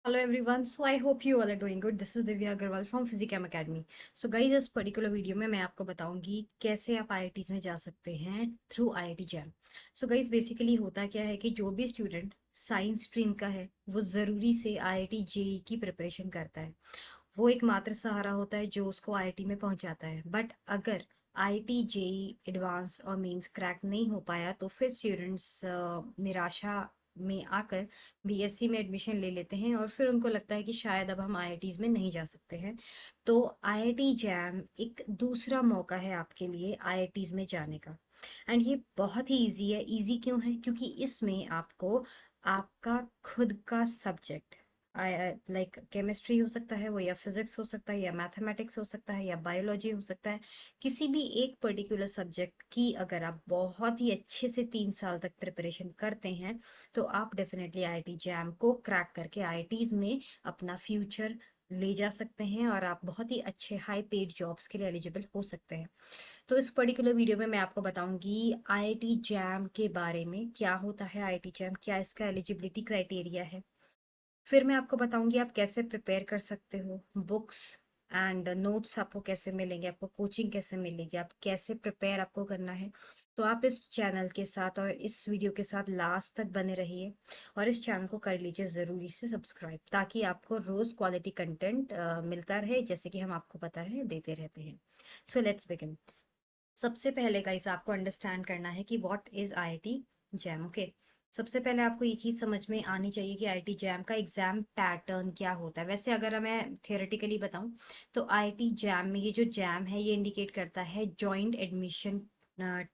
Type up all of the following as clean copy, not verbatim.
Hello everyone, so I hope you all are doing good. This is Divya Agarwal from Physicam Academy. So guys, इस particular video में मैं आपको बताऊंगी कैसे आप आईआईटीज में जा सकते हैं through IIT jam. So guys basically होता क्या है कि जो भी स्टूडेंट साइंस स्ट्रीम का है वो ज़रूरी से आईआईटी जेई की प्रिपरेशन करता है. वो एक मात्र सहारा होता है जो उसको आईआईटी में पहुंचाता है. बट अगर आईआईटी जेई एडवांस और मेंस क्रैक नहीं हो पाया तो फिर स्टूडेंट्स निराशा में आकर बीएससी में एडमिशन ले लेते हैं और फिर उनको लगता है कि शायद अब हम आईआईटीज में नहीं जा सकते हैं. तो आईआईटी जैम एक दूसरा मौका है आपके लिए आईआईटीज में जाने का. एंड ये बहुत ही इजी है. इजी क्यों है? क्योंकि इसमें आपको आपका खुद का सब्जेक्ट लाइक केमिस्ट्री हो सकता है वो, या फिजिक्स हो सकता है, या मैथमेटिक्स हो सकता है, या बायोलॉजी हो सकता है. किसी भी एक पर्टिकुलर सब्जेक्ट की अगर आप बहुत ही अच्छे से 3 साल तक प्रिपरेशन करते हैं तो आप डेफिनेटली आईआईटी जैम को क्रैक करके आईआईटीज में अपना फ्यूचर ले जा सकते हैं और आप बहुत ही अच्छे हाई पेड जॉब्स के लिए एलिजिबल हो सकते हैं. तो इस पर्टिकुलर वीडियो में मैं आपको बताऊंगी आईआईटी जैम के बारे में. क्या होता है आईआईटी जैम, क्या इसका एलिजिबिलिटी क्राइटेरिया है. फिर मैं आपको बताऊंगी आप कैसे प्रिपेयर कर सकते हो, बुक्स एंड नोट्स आपको कैसे मिलेंगे, आपको कोचिंग कैसे मिलेगी, आप कैसे प्रिपेयर आपको करना है. तो आप इस चैनल के साथ और इस वीडियो के साथ लास्ट तक बने रहिए और इस चैनल को कर लीजिए ज़रूरी से सब्सक्राइब, ताकि आपको रोज़ क्वालिटी कंटेंट मिलता रहे जैसे कि हम आपको पता है देते रहते हैं. So let's begin. सबसे पहले गाइस आपको अंडरस्टैंड करना है कि what is IIT jam. Okay, सबसे पहले आपको ये चीज़ समझ में आनी चाहिए कि आईआईटी जैम का एग्जाम पैटर्न क्या होता है. वैसे अगर मैं थियोरेटिकली बताऊं तो आईआईटी जैम में ये जो जैम है ये इंडिकेट करता है joint admission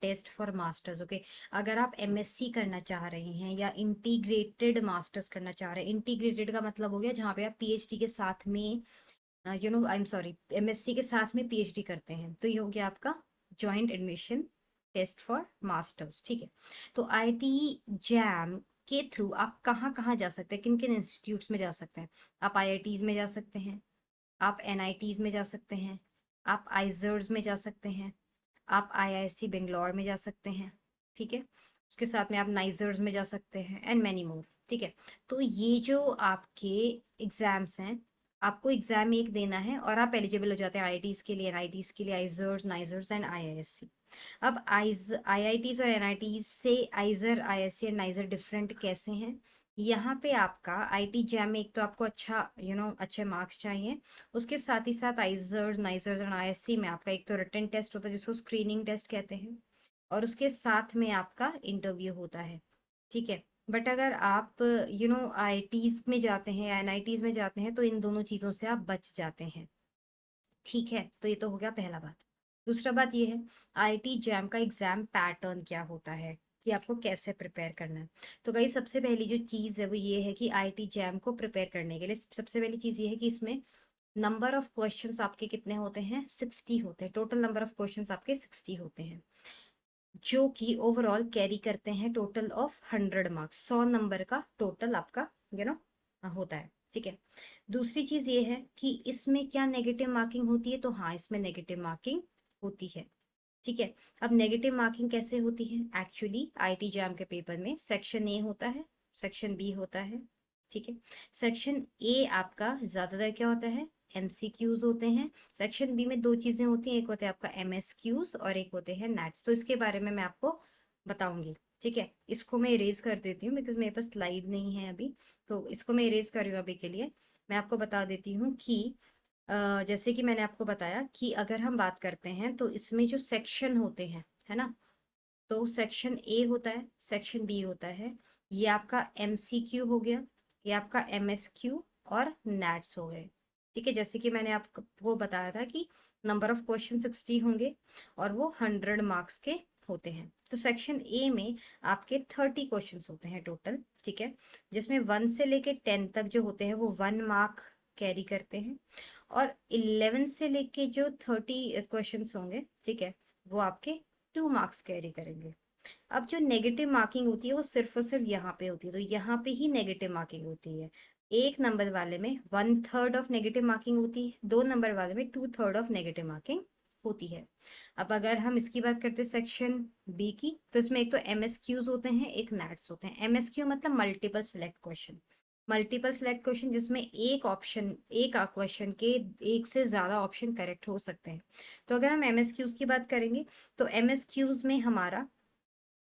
test for masters. Okay, अगर आप एमएससी करना चाह रहे हैं या इंटीग्रेटेड मास्टर्स करना चाह रहे हैं, इंटीग्रेटेड का मतलब हो गया जहाँ पे आप पीएचडी के साथ में आई एम सॉरी एमएससी के साथ में पीएचडी करते हैं, तो ये हो गया आपका joint admission test for masters. ठीक है, तो आईआईटी जैम के थ्रू आप कहाँ कहाँ जा सकते हैं, किन किन इंस्टीट्यूट्स में जा सकते हैं. आप आईआईटीज में जा सकते हैं, आप एनआईटीज में जा सकते हैं, आप आइजर्स में जा सकते हैं, आप आईआईसी बेंगलोर में जा सकते हैं. ठीक है, उसके साथ में आप नाइजर्स में जा सकते हैं एंड मैनी मोर. ठीक है, तो ये जो आपके एग्जाम्स हैं, आपको एग्जाम एक देना है और आप एलिजिबल हो जाते हैं आईआईटीज के लिए, एनआईटीज के लिए, आइजर्स, नाइजर्स एंड आईआईएससी. अब आईआईटीज और एनआईटीज से आइजर, आईआईएससी एंड नाइजर डिफरेंट कैसे हैं. यहाँ पे आपका आईटी जैम में एक तो आपको अच्छा अच्छे मार्क्स चाहिए. उसके साथ ही साथ आइजर्स, नाइजर्स और आईएससी में आपका एक तो रिटन टेस्ट होता है जिसको स्क्रीनिंग टेस्ट कहते हैं, और उसके साथ में आपका इंटरव्यू होता है. ठीक है, बट अगर आप आईआईटीज में जाते हैं या एनआईटीज में जाते हैं तो इन दोनों चीज़ों से आप बच जाते हैं. ठीक है, तो ये तो हो गया पहला बात. दूसरा बात ये है आईआईटी जैम का एग्जाम पैटर्न क्या होता है कि आपको कैसे प्रिपेयर करना है. तो गाइस सबसे पहली जो चीज़ है वो ये है कि आईआईटी जैम को प्रिपेयर करने के लिए सबसे पहली चीज़ ये है कि इसमें नंबर ऑफ क्वेश्चंस आपके कितने होते हैं, 60 होते हैं. टोटल नंबर ऑफ क्वेश्चंस आपके 60 होते हैं, जो कि ओवरऑल कैरी करते हैं टोटल ऑफ 100 मार्क्स. 100 नंबर का टोटल आपका यू नो होता है. ठीक है, दूसरी चीज ये है कि इसमें क्या नेगेटिव मार्किंग होती है. तो हाँ, इसमें नेगेटिव मार्किंग होती है. ठीक है, अब नेगेटिव मार्किंग कैसे होती है. एक्चुअली आईटी जैम के पेपर में सेक्शन ए होता है, सेक्शन बी होता है. ठीक है, सेक्शन ए आपका ज्यादातर क्या होता है, एमसीक्यूज होते हैं. सेक्शन बी में दो चीजें होती हैं, एक होता है आपका एमएसक्यूज और एक होते हैं नेट्स. तो इसके बारे में मैं आपको बताऊंगी. ठीक है, इसको मैं इरेज कर देती हूँ बिकॉज मेरे पास स्लाइड नहीं है अभी, तो इसको मैं इरेज कर रही हूँ अभी के लिए. मैं आपको बता देती हूँ कि जैसे कि मैंने आपको बताया कि अगर हम बात करते हैं तो इसमें जो सेक्शन होते हैं, है ना, तो सेक्शन ए होता है, सेक्शन बी होता है. ये आपका एमसीक्यू हो गया, ये आपका एमएसक्यू और नेट्स हो गए. ठीक है, जैसे कि मैंने आपको बताया था कि नंबर ऑफ क्वेश्चन 60 होंगे और वो 100 मार्क्स के होते हैं. तो सेक्शन ए में आपके 30 क्वेश्चंस होते हैं टोटल. ठीक है, जिसमें 1 से लेके 10 तक जो होते हैं वो 1 मार्क कैरी करते हैं, और 11 से लेके जो 30 क्वेश्चंस होंगे, ठीक है, वो आपके 2 मार्क्स कैरी करेंगे. अब जो नेगेटिव मार्किंग होती है वो सिर्फ और सिर्फ यहाँ पे होती है, तो यहाँ पे ही नेगेटिव मार्किंग होती है. 1 नंबर वाले में 1/3 ऑफ नेगेटिव मार्किंग होती है, 2 नंबर वाले में 2/3 ऑफ नेगेटिव मार्किंग होती है. अब अगर हम इसकी बात करते हैं सेक्शन बी की, तो इसमें एक तो एमएसक्यूज होते हैं, एक नेट्स होते हैं. एमएसक्यू मतलब multiple select question. Multiple select question जिसमें एक क्वेश्चन के एक से ज़्यादा ऑप्शन करेक्ट हो सकते हैं। तो अगर हम एमएसक्यूज की बात करेंगे तो एमएसक्यूज में हमारा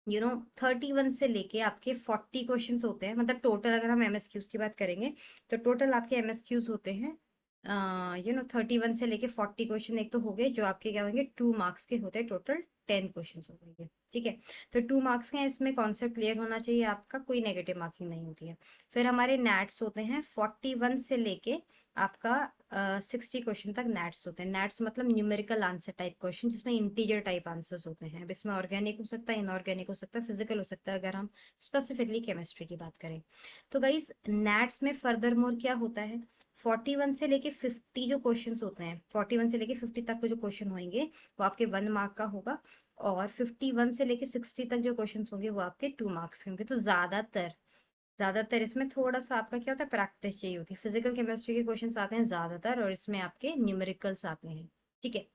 31 से लेके आपके 40 क्वेश्चंस होते हैं, मतलब टोटल अगर हम एमएसक्यूज की बात करेंगे तो टोटल आपके एमएसक्यूज होते हैं 31 से लेके 40 क्वेश्चन एक तो हो गए जो आपके क्या होंगे 2 मार्क्स के होते हैं, टोटल 10 क्वेश्चन हो गए। ठीक है, तो 2 मार्क्स के हैं, इसमें कॉन्सेप्ट क्लियर होना चाहिए आपका, कोई नेगेटिव मार्किंग नहीं होती है। फिर हमारे नैट्स होते हैं 41 से लेके आपका 60 क्वेश्चन तक नैट्स होते हैं। नैट्स मतलब न्यूमेरिकल आंसर टाइप क्वेश्चन जिसमें इंटीजर टाइप आंसर्स होते हैं। अब इसमें ऑर्गेनिक हो सकता है, इनऑर्गेनिक हो सकता है, फिजिकल हो सकता है, अगर हम स्पेसिफिकली केमिस्ट्री की बात करें। तो गाइस नैट्स में फर्दर मोर क्या होता है, 41 से लेके 50 जो क्वेश्चंस होते हैं, 41 से लेके 50 तक के जो क्वेश्चन होंगे वो आपके 1 मार्क का होगा, और 51 से लेके 60 तक जो क्वेश्चंस होंगे वो आपके 2 मार्क्स के होंगे। तो ज्यादातर इसमें थोड़ा सा आपका क्या होता है, प्रैक्टिस चाहिए होती है। फिजिकल केमिस्ट्री के क्वेश्चंस आते हैं ज्यादातर और इसमें आपके न्यूमेरिकल्स आते हैं। ठीक है,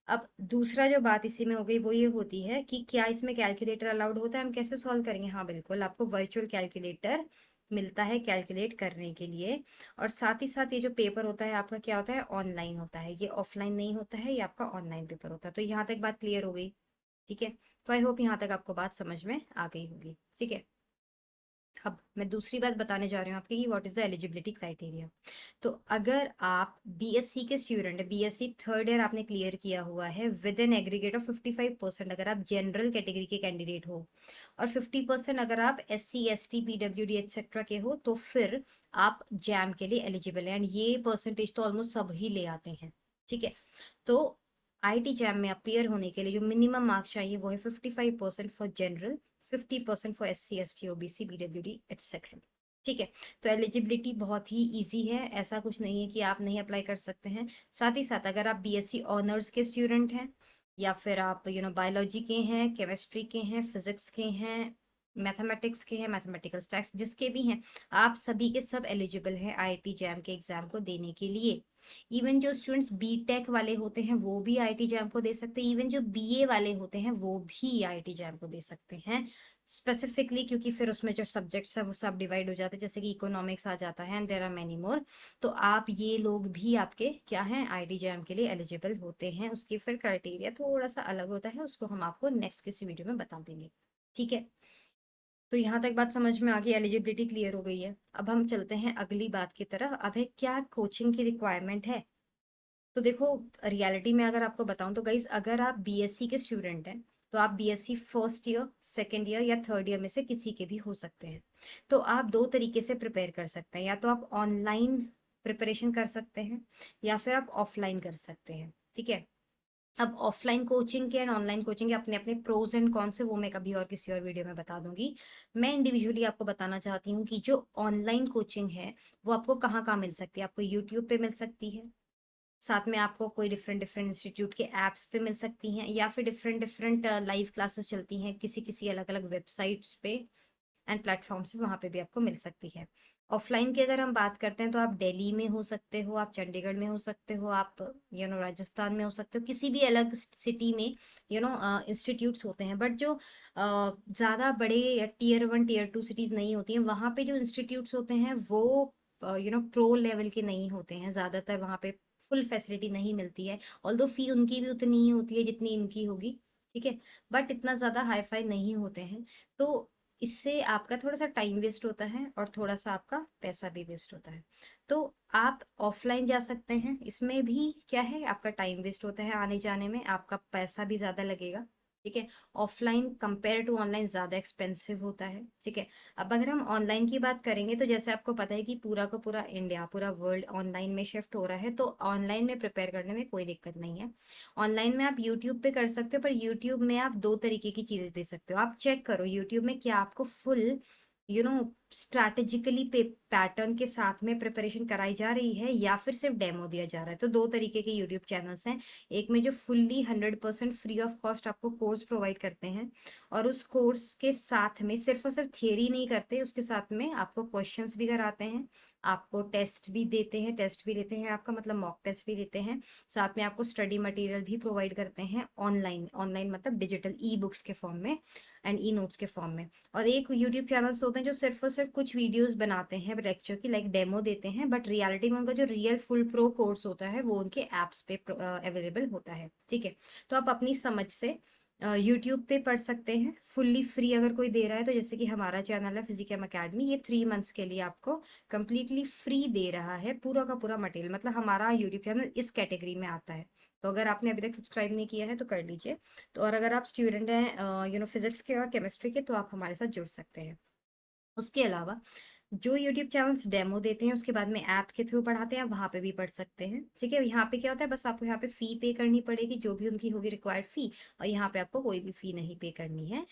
अब दूसरा जो बात इसी में हो गई वो ये होती है कि क्या इसमें कैलकुलेटर अलाउड होता है, हम कैसे सॉल्व करेंगे। हाँ बिल्कुल, आपको वर्चुअल कैलकुलेटर मिलता है कैलकुलेट करने के लिए। और साथ ही साथ ये जो पेपर होता है आपका क्या होता है, ऑनलाइन होता है, ये ऑफलाइन नहीं होता है, ये आपका ऑनलाइन पेपर होता है। तो यहाँ तक बात क्लियर हो गई। ठीक है, तो आई होप यहाँ तक आपको बात समझ में आ गई होगी। ठीक है, अब मैं दूसरी बात बताने जा रही हूँ आपके कि what is the eligibility criteria. तो अगर आप बीएससी के स्टूडेंट है, बीएससी थर्ड ईयर आपने क्लियर किया हुआ है विद एन एग्रीगेट ऑफ 55%, अगर आप जनरल कैटेगरी के कैंडिडेट हो, और 50% अगर आप एससी एसटी पीडब्ल्यूडी एक्सेट्रा के हो, तो फिर आप जैम के लिए एलिजिबल है। एंड ये परसेंटेज तो ऑलमोस्ट सब ही ले आते हैं। ठीक है, तो आईटी जैम में अपियर होने के लिए जो मिनिमम मार्क्स चाहिए वो है 55% for general, 50% for SC ST OBC PWD etcetera. ठीक है, तो एलिजिबिलिटी बहुत ही इजी है, ऐसा कुछ नहीं है कि आप नहीं अप्लाई कर सकते हैं। साथ ही साथ अगर आप बीएससी ऑनर्स के स्टूडेंट हैं, या फिर आप बायोलॉजी के हैं, केमिस्ट्री के हैं, फिजिक्स के हैं, मैथमेटिक्स के हैं, मैथमेटिकल स्टैक्स जिसके भी हैं, आप सभी के सब एलिजिबल हैं आईआईटी जैम के एग्जाम को देने के लिए। इवन जो स्टूडेंट्स बीटेक वाले होते हैं वो भी आईआईटी जैम को दे सकते हैं, इवन जो बीए वाले होते हैं वो भी आईआईटी जैम को दे सकते हैं स्पेसिफिकली, क्योंकि फिर उसमें जो सब्जेक्ट्स है वो सब डिवाइड हो जाते हैं, जैसे कि इकोनॉमिक्स आ जाता है and there are many more. तो आप ये लोग भी आपके क्या हैं आईआईटी जैम के लिए एलिजिबल होते हैं। उसकी फिर क्राइटेरिया थोड़ा सा अलग होता है, उसको हम आपको नेक्स्ट किसी वीडियो में बता देंगे। ठीक है, तो यहाँ तक बात समझ में आ गई, एलिजिबिलिटी क्लियर हो गई है। अब हम चलते हैं अगली बात की तरफ, अब है क्या कोचिंग की रिक्वायरमेंट है। तो देखो, रियलिटी में अगर आपको बताऊं तो गाइज अगर आप बीएससी के स्टूडेंट हैं तो आप BSc first year, second year या थर्ड ईयर में से किसी के भी हो सकते हैं। तो आप दो तरीके से प्रिपेयर कर सकते हैं, या तो आप ऑनलाइन प्रिपरेशन कर सकते हैं या फिर आप ऑफलाइन कर सकते हैं। ठीक है, अब ऑफलाइन कोचिंग के एंड ऑनलाइन कोचिंग के अपने अपने प्रोज एंड कॉन से वो मैं कभी और किसी और वीडियो में बता दूंगी। मैं इंडिविजुअली आपको बताना चाहती हूँ कि जो ऑनलाइन कोचिंग है वो आपको कहाँ कहाँ मिल सकती है। आपको यूट्यूब पे मिल सकती है, साथ में आपको कोई डिफरेंट डिफरेंट इंस्टीट्यूट के ऐप्स पे मिल सकती हैं, या फिर डिफरेंट डिफरेंट लाइव क्लासेस चलती हैं किसी किसी अलग अलग वेबसाइट्स पे एंड प्लेटफॉर्म्स पे, वहाँ पे भी आपको मिल सकती है। ऑफलाइन की अगर हम बात करते हैं तो आप दिल्ली में हो सकते हो, आप चंडीगढ़ में हो सकते हो, आप राजस्थान में हो सकते हो, किसी भी अलग सिटी में इंस्टीट्यूट्स होते हैं। बट जो ज़्यादा बड़े टीयर 1 टीयर 2 सिटीज़ नहीं होती हैं, वहाँ पे जो इंस्टीट्यूट्स होते हैं वो प्रो लेवल के नहीं होते हैं ज़्यादातर, वहाँ पे फुल फैसिलिटी नहीं मिलती है। ऑल्दो फी उनकी भी उतनी ही होती है जितनी इनकी होगी। ठीक है, बट इतना ज़्यादा हाई फाई नहीं होते हैं। तो इससे आपका थोड़ा सा टाइम वेस्ट होता है और थोड़ा सा आपका पैसा भी वेस्ट होता है। तो आप ऑफलाइन जा सकते हैं, इसमें भी क्या है, आपका टाइम वेस्ट होता है आने जाने में, आपका पैसा भी ज़्यादा लगेगा। ठीक है, ऑफलाइन कंपेयर टू ऑनलाइन ज़्यादा एक्सपेंसिव होता है। ठीक है, अब अगर हम ऑनलाइन की बात करेंगे तो जैसे आपको पता है कि पूरा का पूरा इंडिया, पूरा वर्ल्ड ऑनलाइन में शिफ्ट हो रहा है, तो ऑनलाइन में प्रिपेयर करने में कोई दिक्कत नहीं है। ऑनलाइन में आप यूट्यूब पे कर सकते हो, पर यूट्यूब में आप दो तरीके की चीजें दे सकते हो। आप चेक करो यूट्यूब में क्या आपको फुल स्ट्रैटेजिकली पैटर्न के साथ में प्रिपरेशन कराई जा रही है या फिर सिर्फ डेमो दिया जा रहा है। तो दो तरीके के यूट्यूब चैनल्स हैं, एक में जो फुल्ली 100% फ्री ऑफ कॉस्ट आपको कोर्स प्रोवाइड करते हैं, और उस कोर्स के साथ में सिर्फ और सिर्फ थियरी नहीं करते, उसके साथ में आपको क्वेश्चंस भी कराते हैं, आपको टेस्ट भी देते हैं, टेस्ट भी लेते हैं आपका मतलब मॉक टेस्ट भी देते हैं, साथ में आपको स्टडी मटेरियल भी प्रोवाइड करते हैं ऑनलाइन, ऑनलाइन मतलब डिजिटल ई बुक्स के फॉर्म में एंड ई नोट्स के फॉर्म में। और एक यूट्यूब चैनल्स होते हैं जो सिर्फ और सिर्फ कुछ वीडियोस बनाते हैं लेक्चर की, लाइक डेमो देते हैं, बट रियलिटी में उनका जो रियल फुल प्रो कोर्स होता है वो उनके ऐप्स पे अवेलेबल होता है। ठीक है, तो आप अपनी समझ से यूट्यूब पे पढ़ सकते हैं फुल्ली फ्री अगर कोई दे रहा है तो। जैसे कि हमारा चैनल है फिजिकम अकेडमी, ये 3 मंथ्स के लिए आपको कंप्लीटली फ्री दे रहा है पूरा का पूरा मटेरियल। मतलब हमारा यूट्यूब चैनल इस कैटेगरी में आता है। तो अगर आपने अभी तक सब्सक्राइब नहीं किया है तो कर लीजिए। तो और अगर आप स्टूडेंट हैं फिजिक्स के और केमिस्ट्री के, तो आप हमारे साथ जुड़ सकते हैं। उसके अलावा जो यूट्यूब चैनल्स डेमो देते हैं उसके बाद में ऐप के थ्रू पढ़ाते हैं, वहां पे भी पढ़ सकते हैं। ठीक है, यहाँ पे क्या होता है, बस आपको यहाँ पे फी पे करनी पड़ेगी, जो भी उनकी होगी रिक्वायर्ड फी। और यहाँ पे आपको कोई भी फी नहीं पे करनी है।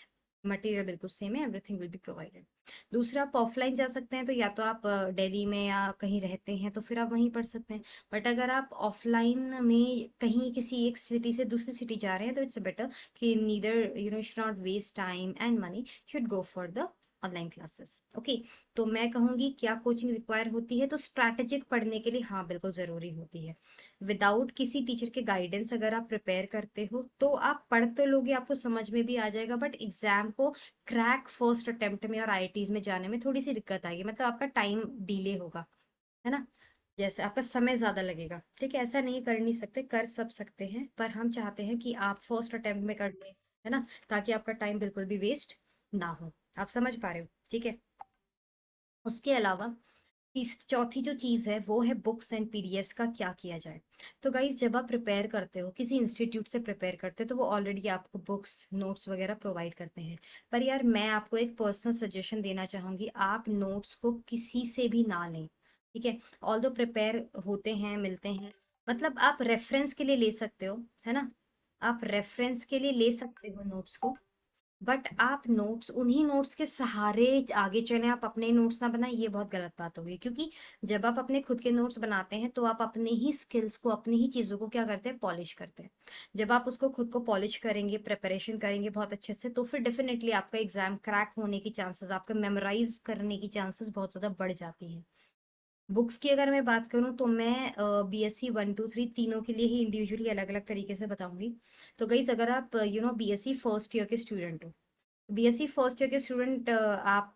मटेरियल बिल्कुल सेम है, एवरीथिंग विल बी प्रोवाइडेड। दूसरा, आप ऑफलाइन जा सकते हैं, तो या तो आप दिल्ली में या कहीं रहते हैं तो फिर आप वहीं पढ़ सकते हैं। बट अगर आप ऑफलाइन में कहीं किसी एक सिटी से दूसरी सिटी जा रहे हैं तो इट्स बेटर कि neither should not waste time and money, should go for the online classes. Okay, तो मैं कहूंगी क्या कोचिंग रिक्वायर होती है, तो स्ट्रैटेजिक पढ़ने के लिए हाँ बिल्कुल जरूरी होती है। विदाउट किसी टीचर के गाइडेंस अगर आप प्रिपेयर करते हो तो आप पढ़ तो लोगे, आपको समझ में भी आ जाएगा, बट एग्जाम को क्रैक फर्स्ट अटेम्प्ट में और आईआईटीज में जाने में थोड़ी सी दिक्कत आएगी। मतलब आपका टाइम डिले होगा, है ना, जैसे आपका समय ज्यादा लगेगा। ठीक है, ऐसा नहीं कर नहीं सकते, कर सब सकते हैं, पर हम चाहते हैं कि आप फर्स्ट अटेम्प्ट में कर लें, है ना, ताकि आपका टाइम बिल्कुल भी वेस्ट ना हो। आप समझ पा रहे हो? ठीक है। उसके अलावा चौथी जो चीज है वो है बुक्स एंड पीडीएफ्स का क्या किया जाए। तो गाइज, जब आप प्रिपेयर करते हो, किसी इंस्टीट्यूट से प्रिपेयर करते हो, तो वो ऑलरेडी आपको बुक्स नोट्स वगैरह प्रोवाइड करते हैं। पर यार मैं आपको एक पर्सनल सजेशन देना चाहूंगी, आप नोट्स को किसी से भी ना लें। ठीक है, ऑल दो प्रिपेयर होते हैं, मिलते हैं, मतलब आप रेफरेंस के लिए ले सकते हो, है ना, आप रेफरेंस के लिए ले सकते हो नोट्स को। बट आप नोट्स, उन्हीं नोट्स के सहारे आगे चले, आप अपने नोट्स ना बनाए, ये बहुत गलत बात होगी। क्योंकि जब आप अपने खुद के नोट्स बनाते हैं तो आप अपने ही स्किल्स को, अपनी ही चीजों को क्या करते हैं, पॉलिश करते हैं। जब आप उसको खुद को पॉलिश करेंगे, प्रिपरेशन करेंगे बहुत अच्छे से, तो फिर डेफिनेटली आपका एग्जाम क्रैक होने की चांसेस, आपका मेमोराइज करने की चांसेस बहुत ज्यादा बढ़ जाती हैं। बुक्स की अगर मैं बात करूं तो मैं बीएससी 1 2 3 तीनों के लिए ही इंडिविजुअली अलग अलग तरीके से बताऊंगी। तो गाइज, अगर आप बीएससी फर्स्ट ईयर के स्टूडेंट हो, बीएससी फर्स्ट ईयर के स्टूडेंट, आप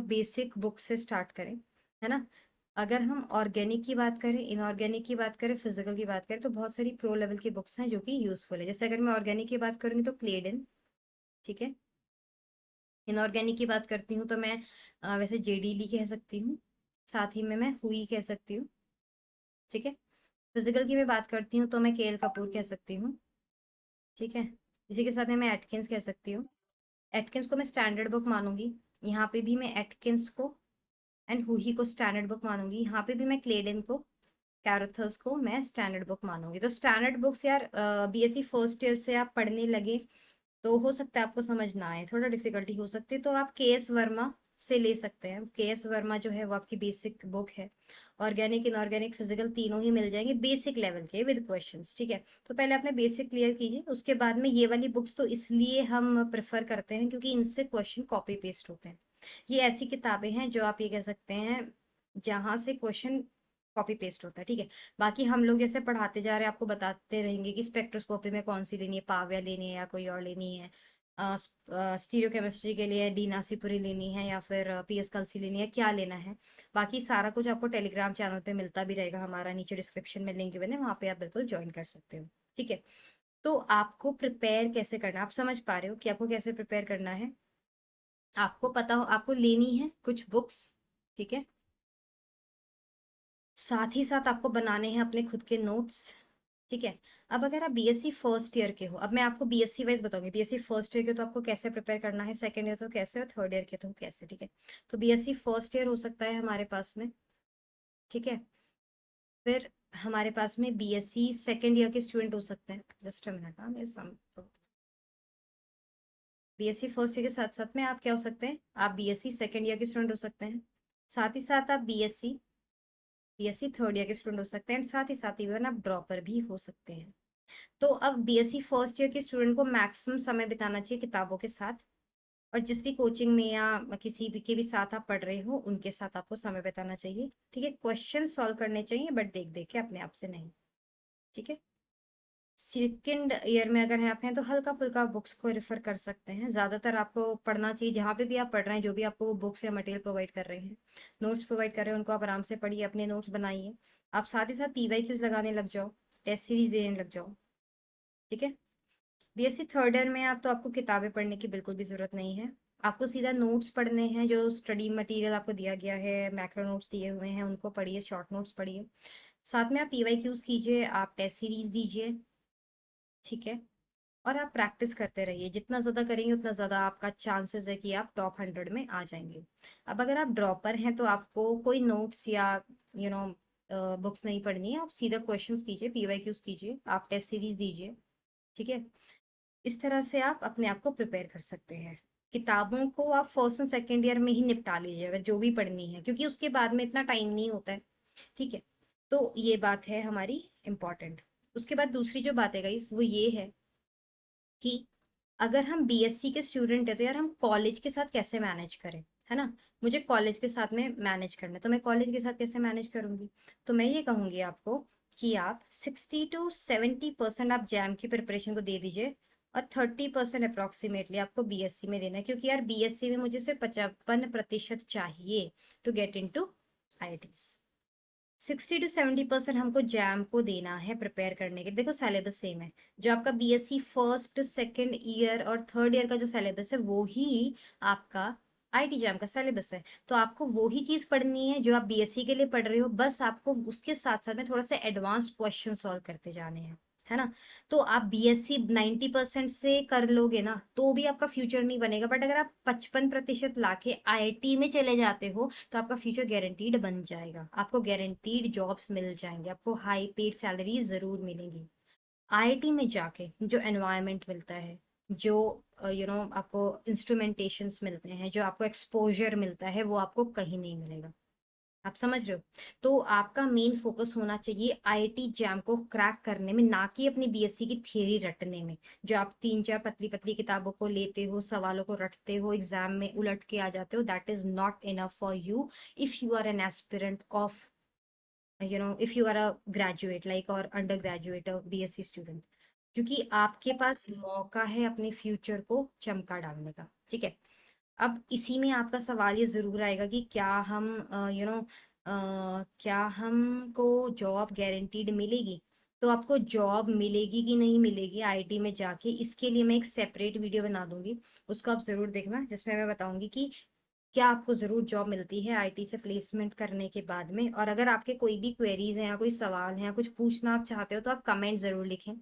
बेसिक बुक से स्टार्ट करें, है ना। अगर हम ऑर्गेनिक की बात करें, इनऑर्गेनिक की बात करें, फिजिकल की बात करें, तो बहुत सारी प्रो लेवल की बुक्स हैं जो कि यूजफुल है। जैसे अगर मैं ऑर्गेनिक की बात करूंगी तो क्लेडन, ठीक है। इनऑर्गेनिक की बात करती हूँ तो मैं वैसे जेडी ली कह सकती हूँ, साथ ही में मैं हुई कह सकती हूँ। ठीक है, फिजिकल की मैं बात करती हूँ तो मैं केएल कपूर कह सकती हूँ। ठीक है, इसी के साथ में मैं एटकिंस कह सकती हूँ। एटकिंस को मैं स्टैंडर्ड बुक मानूंगी, यहाँ पे भी मैं एटकिंस को एंड हुई को स्टैंडर्ड बुक मानूंगी, यहाँ पे भी मैं क्लेडन को, कैरेथर्स को मैं स्टैंडर्ड बुक मानूंगी। तो स्टैंडर्ड बुक्स यार, बीएससी फर्स्ट ईयर से आप पढ़ने लगे तो हो सकता है आपको समझ ना आए, थोड़ा डिफिकल्टी हो सकती है, तो आप के एस वर्मा से ले सकते हैं। के एस वर्मा जो है वो आपकी बेसिक बुक है। ऑर्गेनिक, इनऑर्गेनिक, फिजिकल तीनों ही मिल जाएंगे बेसिक लेवल के विद क्वेश्चंस। ठीक है, तो पहले अपने बेसिक क्लियर कीजिए, उसके बाद में ये वाली बुक्स तो इसलिए हम प्रेफर करते हैं क्योंकि इनसे क्वेश्चन कॉपी पेस्ट होते हैं। ये ऐसी किताबें हैं जो आप ये कह सकते हैं जहां से क्वेश्चन कॉपी पेस्ट होता है। ठीक है, बाकी हम लोग जैसे पढ़ाते जा रहे हैं आपको बताते रहेंगे कि स्पेक्ट्रोस्कोपी में कौन सी लेनी है, पाविया लेनी है या कोई और लेनी है, स्टीरियोकेमिस्ट्री के लिए डी नासीपुरी लेनी है या फिर पीएस कल्सी लेनी है, क्या लेना है। बाकी सारा कुछ आपको टेलीग्राम चैनल पे मिलता भी रहेगा, हमारा नीचे डिस्क्रिप्शन में लिंक बने, वहां पे आप बिल्कुल ज्वाइन कर सकते हो। ठीक है, तो आपको प्रिपेयर कैसे करना है, आप समझ पा रहे हो कि आपको कैसे प्रिपेयर करना है। आपको पता हो, आपको लेनी है कुछ बुक्स, ठीक है, साथ ही साथ आपको बनाने हैं अपने खुद के नोट्स। ठीक है, अब अगर आप बीएससी फर्स्ट ईयर के हो, अब मैं आपको बीएससी वाइज बताऊंगी, बीएससी फर्स्ट ईयर के तो आपको कैसे प्रिपेयर करना है, सेकंड ईयर तो कैसे, और थर्ड ईयर के तो कैसे। ठीक है, तो बीएससी फर्स्ट ईयर हो सकता है हमारे पास में, ठीक है। फिर हमारे पास में बीएससी सेकंड ईयर के स्टूडेंट हो सकते हैं। जस्ट अ मिनट, हाँ, बीएससी फर्स्ट ईयर के साथ साथ में आप क्या हो सकते हैं, आप बीएससी सेकंड ईयर के स्टूडेंट हो सकते हैं, साथ ही साथ आप बीएससी थर्ड ईयर के स्टूडेंट हो सकते हैं, साथ ही इवन आप ड्रॉपर भी हो सकते हैं। तो अब बीएससी फर्स्ट ईयर के स्टूडेंट को मैक्सिमम समय बिताना चाहिए किताबों के साथ, और जिस भी कोचिंग में या किसी भी के भी साथ आप पढ़ रहे हो उनके साथ आपको समय बिताना चाहिए। ठीक है, क्वेश्चन सॉल्व करने चाहिए बट देख देख के, अपने आप से नहीं। ठीक है, सेकेंड ईयर में अगर आप हैं तो हल्का फुल्का बुक्स को रेफर कर सकते हैं। ज़्यादातर आपको पढ़ना चाहिए, जहाँ पे भी आप पढ़ रहे हैं, जो भी आपको बुक्स या मटेरियल प्रोवाइड कर रहे हैं, नोट्स प्रोवाइड कर रहे हैं, उनको आप आराम से पढ़िए, अपने नोट्स बनाइए। आप साथ ही साथ पीवाईक्यूज लगाने लग जाओ, टेस्ट सीरीज देने लग जाओ। ठीक है। बीएससी थर्ड ईयर में आप तो आपको किताबें पढ़ने की बिल्कुल भी जरूरत नहीं है। आपको सीधा नोट्स पढ़ने हैं, जो स्टडी मटेरियल आपको दिया गया है, मैक्रो नोट्स दिए हुए हैं, उनको पढ़िए, शॉर्ट नोट्स पढ़िए। साथ में आप पीवाईक्यूज कीजिए, आप टेस्ट सीरीज दीजिए। ठीक है। और आप प्रैक्टिस करते रहिए, जितना ज़्यादा करेंगे उतना ज़्यादा आपका चांसेस है कि आप टॉप 100 में आ जाएंगे। अब अगर आप ड्रॉपर हैं तो आपको कोई नोट्स या यू नो बुक्स नहीं पढ़नी है, आप सीधा क्वेश्चंस कीजिए, पीवाईक्यूज कीजिए, आप टेस्ट सीरीज दीजिए। ठीक है। इस तरह से आप अपने आप को प्रिपेयर कर सकते हैं। किताबों को आप फर्स्ट एंड सेकेंड ईयर में ही निपटा लीजिएगा, जो भी पढ़नी है, क्योंकि उसके बाद में इतना टाइम नहीं होता है। ठीक है। तो ये बात है हमारी इम्पोर्टेंट। उसके बाद दूसरी जो बात है गाइस, वो ये है कि अगर हम बीएससी के स्टूडेंट है तो यार हम कॉलेज के साथ कैसे मैनेज करें, है ना। मुझे कॉलेज के साथ में मैनेज करना है, तो मैं कॉलेज के साथ कैसे मैनेज करूंगी। तो मैं ये कहूंगी आपको कि आप 60 to 70% आप जैम की प्रिपरेशन को दे दीजिए, और 30% अप्रोक्सीमेटली आपको बीएससी में देना है, क्योंकि यार बीएससी में मुझे सिर्फ 55% चाहिए to get into I. 60 to 70% हमको जैम को देना है प्रिपेयर करने के। देखो सिलेबस सेम है, जो आपका बीएससी फर्स्ट सेकंड ईयर और थर्ड ईयर का जो सिलेबस है वो ही आपका आईटी जैम का सिलेबस है। तो आपको वो ही चीज पढ़नी है जो आप बीएससी के लिए पढ़ रहे हो, बस आपको उसके साथ साथ में थोड़ा सा एडवांस्ड क्वेश्चन सॉल्व करते जाने हैं, है ना। तो आप बीएससी 90% से कर लोगे ना तो भी आपका फ्यूचर नहीं बनेगा, बट अगर आप 55% लाके आईआईटी में चले जाते हो तो आपका फ्यूचर गारंटीड बन जाएगा, आपको गारंटीड जॉब्स मिल जाएंगे, आपको हाई पेड सैलरीज जरूर मिलेंगी। आईआईटी में जाके जो एनवायरनमेंट मिलता है, जो आपको इंस्ट्रूमेंटेशंस मिलते हैं, जो आपको एक्सपोजर मिलता है, वो आपको कहीं नहीं मिलेगा। आप समझ रहे हो। तो आपका मेन फोकस होना चाहिए आईआईटी जैम को क्रैक करने में, ना कि अपनी बीएससी की थियरी रटने में। जो आप 3 4 पतली पतली किताबों को लेते हो, सवालों को रटते हो, एग्जाम में उलट के आ जाते हो, that is not enough for you if you are an aspirant of if you are a graduate like और अंडर ग्रेजुएट बीएससी स्टूडेंट। क्योंकि आपके पास मौका है अपने फ्यूचर को चमका डालने का। ठीक है। अब इसी में आपका सवाल ये जरूर आएगा कि क्या हम क्या हमको जॉब गारंटीड मिलेगी। तो आपको जॉब मिलेगी कि नहीं मिलेगी आईटी में जाके, इसके लिए मैं एक सेपरेट वीडियो बना दूंगी, उसको आप जरूर देखना, जिसमें मैं बताऊंगी कि क्या आपको जरूर जॉब मिलती है आईटी से प्लेसमेंट करने के बाद में। और अगर आपके कोई भी क्वेरीज हैं या कोई सवाल है या कुछ पूछना आप चाहते हो तो आप कमेंट जरूर लिखें।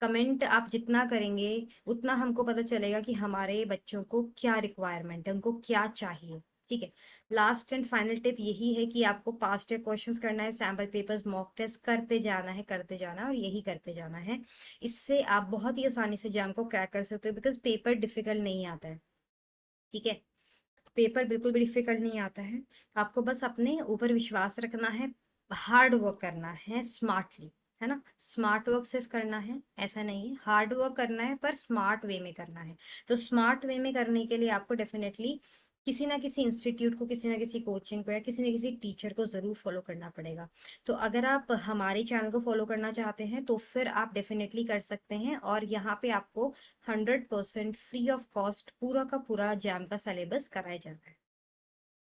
कमेंट आप जितना करेंगे उतना हमको पता चलेगा कि हमारे बच्चों को क्या रिक्वायरमेंट है, उनको क्या चाहिए। ठीक है। लास्ट एंड फाइनल टिप यही है कि आपको पास्ट ईयर क्वेश्चंस करना है, सैम्पल पेपर्स मॉक टेस्ट करते जाना है, करते जाना है, और यही करते जाना है। इससे आप बहुत ही आसानी से एग्जाम को क्रैक कर सकते हो, बिकॉज पेपर डिफिकल्ट नहीं आता है। ठीक है। पेपर बिल्कुल भी डिफिकल्ट नहीं आता है। आपको बस अपने ऊपर विश्वास रखना है, हार्ड वर्क करना है स्मार्टली, है ना। स्मार्ट वर्क सिर्फ करना है ऐसा नहीं है, हार्ड वर्क करना है पर स्मार्ट वे में करना है। तो स्मार्ट वे में करने के लिए आपको डेफिनेटली किसी ना किसी इंस्टीट्यूट को, किसी ना किसी कोचिंग को, या किसी ना किसी टीचर को जरूर फॉलो करना पड़ेगा। तो अगर आप हमारे चैनल को फॉलो करना चाहते हैं तो फिर आप डेफिनेटली कर सकते हैं, और यहाँ पे आपको 100% फ्री ऑफ कॉस्ट पूरा का पूरा जैम का सिलेबस कराया जाता है।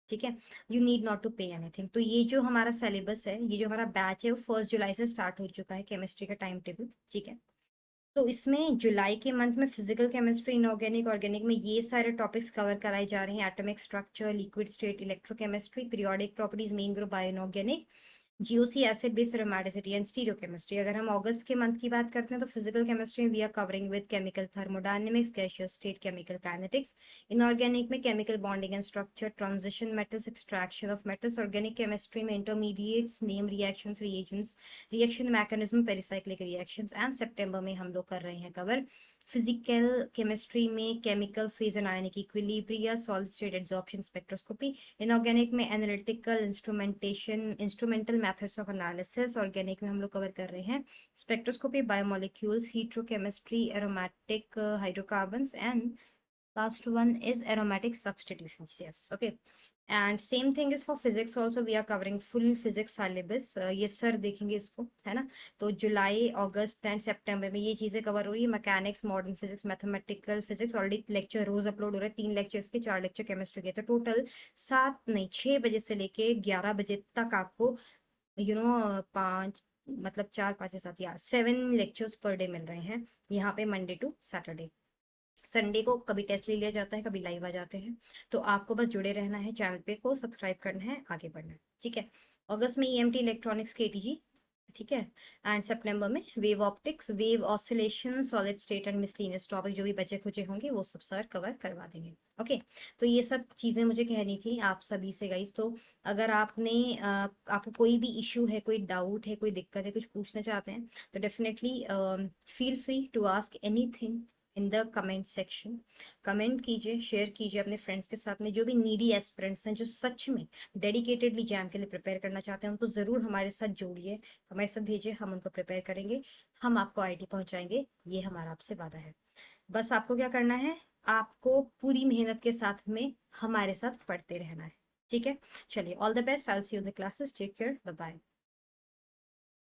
ठीक है। You need not to pay anything. तो ये जो हमारा सिलेबस है, ये जो हमारा बैच है, वो 1 जुलाई से स्टार्ट हो चुका है, केमिस्ट्री का टाइम टेबल। ठीक है। तो इसमें जुलाई के मंथ में फिजिकल केमिस्ट्री, इनऑर्गेनिक, ऑर्गेनिक में ये सारे टॉपिक्स कवर कराए जा रहे हैं। Atomic structure, liquid state, electrochemistry, periodic properties, main group, bio inorganic, GOC, acid base aromaticity and stereochemistry. अगर हम अगस्त के मंथ की बात करते हैं तो फिजिकल केमिस्ट्री में we are covering with chemical thermodynamics, gaseous state, chemical kinetics. Inorganic में chemical bonding and structure, transition metals, extraction of metals. Organic chemistry में intermediates, name reactions, reagents, reaction mechanism, pericyclic reactions. And सितंबर में हम लोग कर रहे हैं cover physical chemistry में chemical phase and ionic equilibria, solid state adsorption spectroscopy. Inorganic में analytical instrumentation, instrumental methods of analysis. Organic में हम लोग कवर कर रहे हैं spectroscopy, biomolecules, heterochemistry, aromatic hydrocarbons, and last one is aromatic substitution. Yes, okay. And same thing is for physics also, we are covering full physics syllabus, ये sir देखेंगे इसको, है ना। तो जुलाई, अगस्त एंड सितंबर में ये चीजें कवर हो रही है। Mechanics, modern physics, mathematical physics, already lecture रोज अपलोड हो रहे हैं, 3 लेक्चर्स के, 4 लेक्चर केमिस्ट्री के, तो टोटल 6 बजे से लेके 11 बजे तक आपको, यू नो, पाँच, मतलब 4, 5 के साथ या 7 लेक्चर्स पर डे मिल रहे हैं यहाँ पे, मंडे टू सैटरडे। संडे को कभी टेस्ट ले लिया जाता है, कभी लाइव आ जाते हैं। तो आपको बस जुड़े रहना है, चैनल पे को सब्सक्राइब करना है, आगे बढ़ना है, ठीक है। अगस्त में ईएमटी इलेक्ट्रॉनिक्स के एटीजी, ठीक है। एंड सितंबर में wave optics, wave oscillation, solid state and miscellaneous topic जो भी बचे खुचे होंगे वो सब सर कवर करवा देंगे। ओके, तो ये सब चीज़ें मुझे कहनी थी आप सभी से गाइस। तो अगर आपको कोई भी इशू है, कोई डाउट है, कोई दिक्कत है, कुछ पूछना चाहते हैं, तो definitely feel free to ask anything in the comment section. Comment कीजिए, शेयर कीजिए अपने फ्रेंड्स के साथ में, जो भी नीडी एस्पिरेंट्स हैं, जो सच में डेडिकेटेडली जैम के लिए प्रिपेयर करना चाहते हैं, उनको ज़रूर हमारे साथ जोड़िए, हमारे साथ भेजिए, हम उनको प्रिपेयर करेंगे, हम आपको आईटी पहुंचाएंगे, ये हमारा आपसे वादा है। बस आपको क्या करना है, आपको पूरी मेहनत के साथ में हमारे साथ पढ़ते रहना है, ठीक है। चलिए, all the best, I will see you in the classes, take care, bye bye.